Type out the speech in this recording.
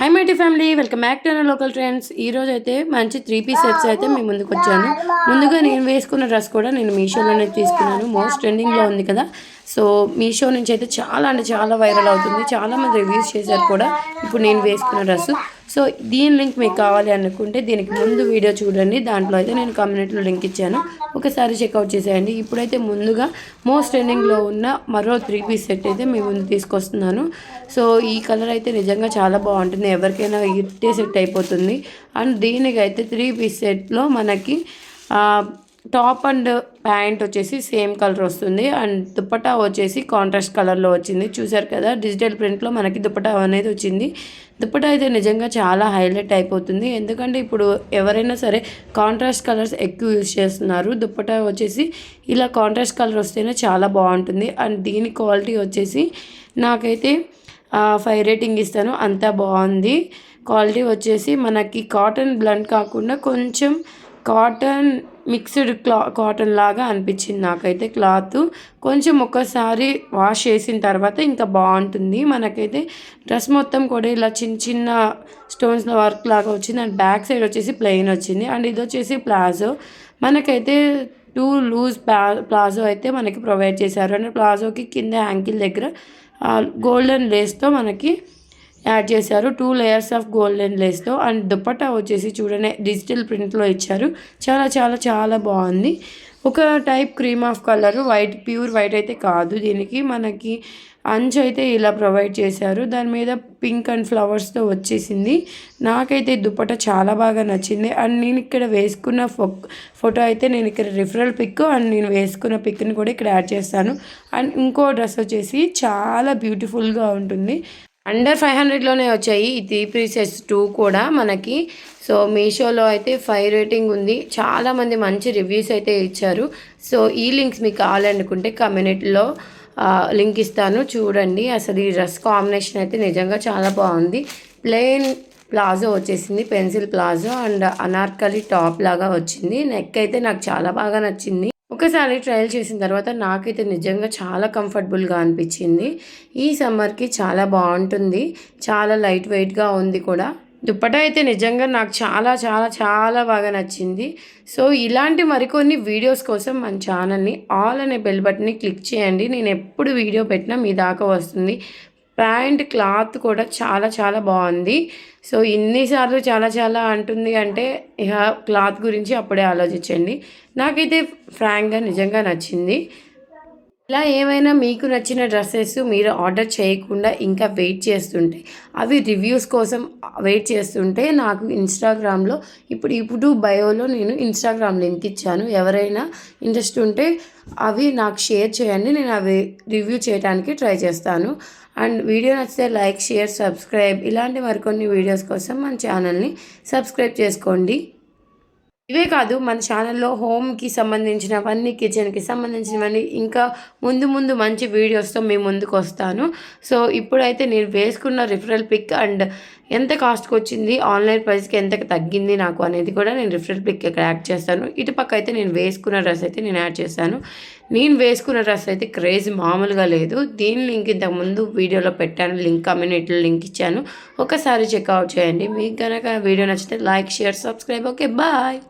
High mighty family, welcome back to our local trends. ఈరోజు అయితే మంచి 3 పీస్ సెట్స్ అయితే మేము ముందుకు వచ్చాను. ముందుగా నేను వేసుకున్న డ్రెస్ కూడా నేను మీషోలోనే తీసుకున్నాను. మోస్ట్ ట్రెండింగ్లో ఉంది కదా. సో మీషో నుంచి అయితే చాలా అంటే చాలా వైరల్ అవుతుంది. చాలామంది రివ్యూస్ చేశారు కూడా ఇప్పుడు నేను వేసుకున్న డ్రెస్సు. సో దీని లింక్ మీకు కావాలి అనుకుంటే దీనికి ముందు వీడియో చూడండి. దాంట్లో అయితే నేను కమ్యూనిటీలో లింక్ ఇచ్చాను, ఒకసారి చెక్అవుట్ చేసేయండి. ఇప్పుడైతే ముందుగా మోస్ట్ ట్రెండింగ్లో ఉన్న మరో 3 పీస్ సెట్ అయితే మీ ముందు తీసుకొస్తున్నాను. సో ఈ కలర్ అయితే నిజంగా చాలా బాగుంటుంది, ఎవరికైనా ఇట్టే సెట్ అయిపోతుంది. అండ్ దీనికైతే 3 పీస్ సెట్లో మనకి టాప్ అండ్ ప్యాంట్ వచ్చేసి సేమ్ కలర్ వస్తుంది. అండ్ దుప్పటా వచ్చేసి కాంట్రాస్ట్ కలర్లో వచ్చింది. చూసారు కదా, డిజిటల్ ప్రింట్లో మనకి దుప్పటా అనేది వచ్చింది. దుప్పటా అయితే నిజంగా చాలా హైలైట్ అయిపోతుంది, ఎందుకంటే ఇప్పుడు ఎవరైనా సరే కాంట్రాస్ట్ కలర్స్ ఎక్కువ యూజ్ చేస్తున్నారు. దుప్పటా వచ్చేసి ఇలా కాంట్రాస్ట్ కలర్ వస్తేనే చాలా బాగుంటుంది. అండ్ దీని క్వాలిటీ వచ్చేసి నాకైతే 5 రేటింగ్ ఇస్తాను, అంతా బాగుంది. క్వాలిటీ వచ్చేసి మనకి కాటన్ బ్లండ్ కాకుండా కొంచెం కాటన్ మిక్స్డ్ కాటన్ లాగా అనిపించింది నాకైతే. క్లాత్ కొంచెం ఒక్కసారి వాష్ చేసిన తర్వాత ఇంకా బాగుంటుంది. మనకైతే డ్రెస్ మొత్తం కూడా ఇలా చిన్న చిన్న స్టోన్స్ వర్క్ లాగా వచ్చింది. అండ్ బ్యాక్ సైడ్ వచ్చేసి ప్లెయిన్ వచ్చింది. అండ్ ఇది వచ్చేసి ప్లాజో. మనకైతే 2 లూజ్ ప్లాజో అయితే మనకి ప్రొవైడ్ చేశారు. అండ్ ప్లాజోకి కింద యాంకిల్ దగ్గర గోల్డెన్ లేస్తో మనకి యాడ్ చేశారు, 2 లేయర్స్ ఆఫ్ గోల్డెన్ లేస్తో. అండ్ దుప్పట్టా వచ్చేసి చూడండి డిజిటల్ ప్రింట్లో ఇచ్చారు. చాలా చాలా చాలా బాగుంది. ఒక type cream of colour, white, pure white అయితే కాదు. దీనికి మనకి అంచు అయితే ఇలా ప్రొవైడ్ చేశారు, దాని మీద పింక్ అండ్ ఫ్లవర్స్తో వచ్చేసింది. నాకైతే దుప్పట చాలా బాగా నచ్చింది. అండ్ నేను ఇక్కడ వేసుకున్న ఫోటో అయితే నేను ఇక్కడ రిఫరల్ పిక్ అండ్ నేను వేసుకున్న పిక్ని కూడా ఇక్కడ యాడ్ చేస్తాను. అండ్ ఇంకో డ్రెస్ వచ్చేసి చాలా బ్యూటిఫుల్గా ఉంటుంది. అండర్ 500లోనే వచ్చాయి ఈ 3 పీసెస్ 2 కూడా మనకి. సో మీషోలో అయితే 5 రేటింగ్ ఉంది. చాలామంది మంచి రివ్యూస్ అయితే ఇచ్చారు. సో ఈ లింక్స్ మీకు కావాలనుకుంటే కమ్యూనిటీలో లింక్ ఇస్తాను, చూడండి. అసలు ఈ డ్రెస్ కాంబినేషన్ అయితే నిజంగా చాలా బాగుంది. ప్లెయిన్ ప్లాజో వచ్చేసింది, pencil palazzo. And Anarkali top లాగా వచ్చింది. నెక్ అయితే నాకు చాలా బాగా నచ్చింది. ఒకసారి ట్రయల్ చేసిన తర్వాత నాకైతే నిజంగా చాలా కంఫర్టబుల్గా అనిపించింది. ఈ సమ్మర్కి చాలా బాగుంటుంది, చాలా లైట్ వెయిట్గా ఉంది కూడా. దుప్పటా అయితే నిజంగా నాకు చాలా చాలా చాలా బాగా నచ్చింది. సో ఇలాంటి మరికొన్ని వీడియోస్ కోసం మన ఛానల్ని ఆల్ అనే బెల్ బటన్ని క్లిక్ చేయండి. నేను ఎప్పుడు వీడియో పెట్టినా మీ దాకా వస్తుంది. ప్యాంట్ క్లాత్ కూడా చాలా చాలా బాగుంది. సో ఇన్నిసార్లు చాలా చాలా అంటుంది అంటే ఇక క్లాత్ గురించి అప్పుడే ఆలోచించండి. నాకైతే ఫ్రాంక్గా నిజంగా నచ్చింది. ఇలా ఏమైనా మీకు నచ్చిన డ్రెస్సెస్ మీరు ఆర్డర్ చేయకుండా ఇంకా వెయిట్ చేస్తుంటే, అవి రివ్యూస్ కోసం వెయిట్ చేస్తుంటే, నాకు ఇన్స్టాగ్రామ్లో ఇప్పుడు బయోలో నేను ఇన్స్టాగ్రామ్ లింక్ ఇచ్చాను. ఎవరైనా ఇంట్రెస్ట్ ఉంటే అవి నాకు షేర్ చేయండి, నేను అవి రివ్యూ చేయడానికి ట్రై చేస్తాను. అండ్ వీడియో నచ్చితే లైక్, షేర్, సబ్స్క్రైబ్. ఇలాంటి మరికొన్ని వీడియోస్ కోసం మన ఛానల్ని సబ్స్క్రైబ్ చేసుకోండి. ఇవే కాదు, మన ఛానల్లో హోమ్కి సంబంధించినవన్నీ, కిచెన్కి సంబంధించినవన్నీ ఇంకా ముందు ముందు మంచి వీడియోస్తో మేము ముందుకు వస్తాను. సో ఇప్పుడైతే నేను వేసుకున్న రిఫరల్ పిక్ అండ్ ఎంత కాస్ట్కి వచ్చింది, ఆన్లైన్ ప్రైస్కి ఎంత తగ్గింది నాకు అనేది కూడా నేను రిఫరల్ పిక్ ఇక్కడ యాడ్ చేస్తాను. ఇటుపక్క అయితే నేను వేసుకున్న డ్రెస్ అయితే నేను యాడ్ చేస్తాను. నేను వేసుకున్న డ్రెస్ అయితే క్రేజ్ మామూలుగా లేదు. దీని లింక్ ఇంతకుముందు వీడియోలో పెట్టాను, లింక్ కమ్యూనిటీలో లింక్ ఇచ్చాను, ఒకసారి చెక్అవుట్ చేయండి. మీకు కనుక వీడియో నచ్చితే like, share, subscribe. Okay, bye.